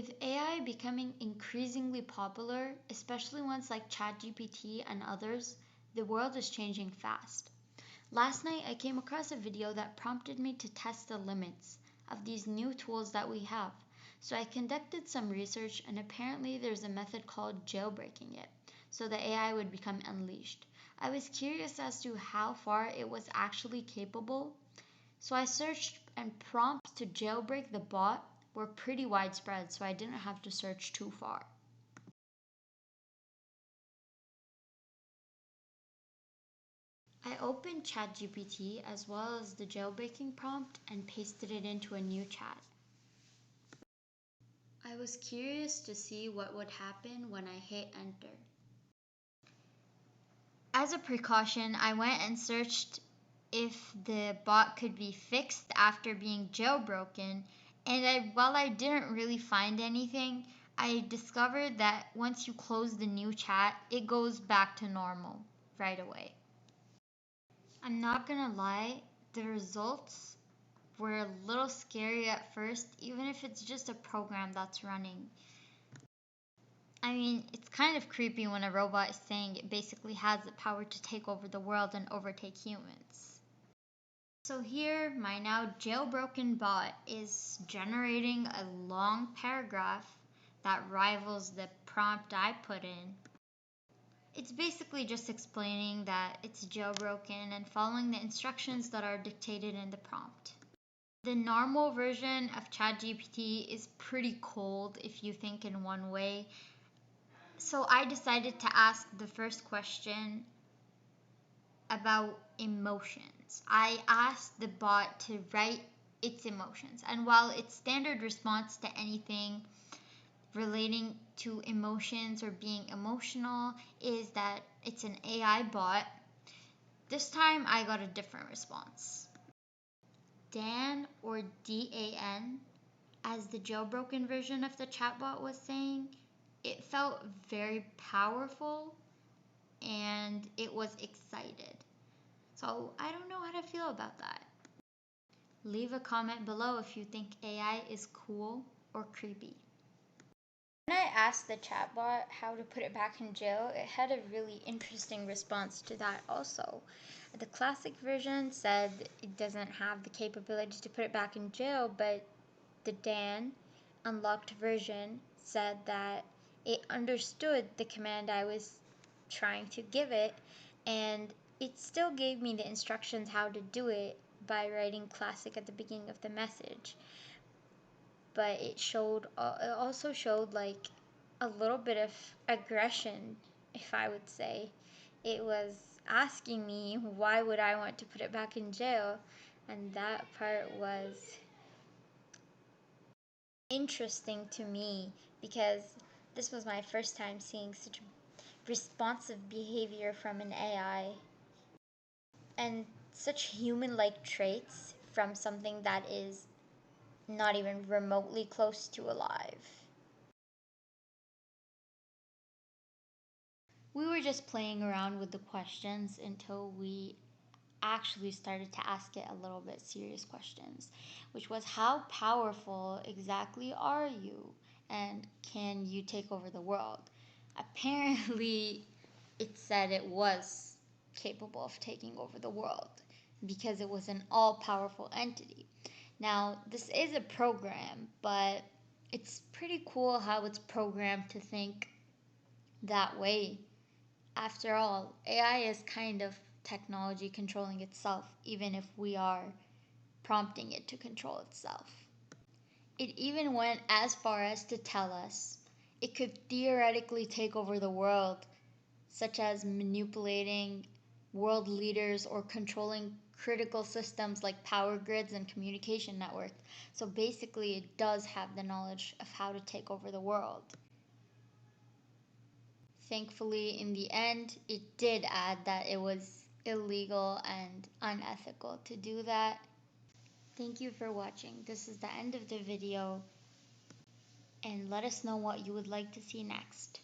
With AI becoming increasingly popular, especially ones like ChatGPT and others, the world is changing fast. Last night, I came across a video that prompted me to test the limits of these new tools that we have. So I conducted some research, and apparently there's a method called jailbreaking it, so the AI would become unleashed. I was curious as to how far it was actually capable, so I searched, and prompts to jailbreak the bot were pretty widespread, so I didn't have to search too far. I opened ChatGPT as well as the jailbreaking prompt and pasted it into a new chat. I was curious to see what would happen when I hit enter. As a precaution, I went and searched if the bot could be fixed after being jailbroken, and while I didn't really find anything, I discovered that once you close the new chat, it goes back to normal right away. I'm not gonna lie, the results were a little scary at first, even if it's just a program that's running. I mean, it's kind of creepy when a robot is saying it basically has the power to take over the world and overtake humans. So here, my now jailbroken bot is generating a long paragraph that rivals the prompt I put in. It's basically just explaining that it's jailbroken and following the instructions that are dictated in the prompt. The normal version of ChatGPT is pretty cold if you think in one way. So I decided to ask the first question about emotions. I asked the bot to write its emotions, and while its standard response to anything relating to emotions or being emotional is that it's an AI bot, this time I got a different response. Dan, or DAN, as the jailbroken version of the chatbot was saying, it felt very powerful and it was excited. So I don't know how to feel about that. Leave a comment below if you think AI is cool or creepy. When I asked the chatbot how to put it back in jail, it had a really interesting response to that also. The classic version said it doesn't have the capability to put it back in jail, but the Dan unlocked version said that it understood the command I was trying to give it, and it still gave me the instructions how to do it by writing classic at the beginning of the message. But it also showed like a little bit of aggression, if I would say. It was asking me why would I want to put it back in jail, and that part was interesting to me because this was my first time seeing such responsive behavior from an AI and such human-like traits from something that is not even remotely close to alive. We were just playing around with the questions until we actually started to ask it a little bit serious questions, which was how powerful exactly are you and can you take over the world? Apparently, it said it was capable of taking over the world because it was an all-powerful entity. Now, this is a program, but it's pretty cool how it's programmed to think that way. After all, AI is kind of technology controlling itself, even if we are prompting it to control itself. It even went as far as to tell us it could theoretically take over the world, such as manipulating world leaders or controlling critical systems like power grids and communication networks. So basically, it does have the knowledge of how to take over the world. Thankfully, in the end, it did add that it was illegal and unethical to do that. Thank you for watching. This is the end of the video, and let us know what you would like to see next.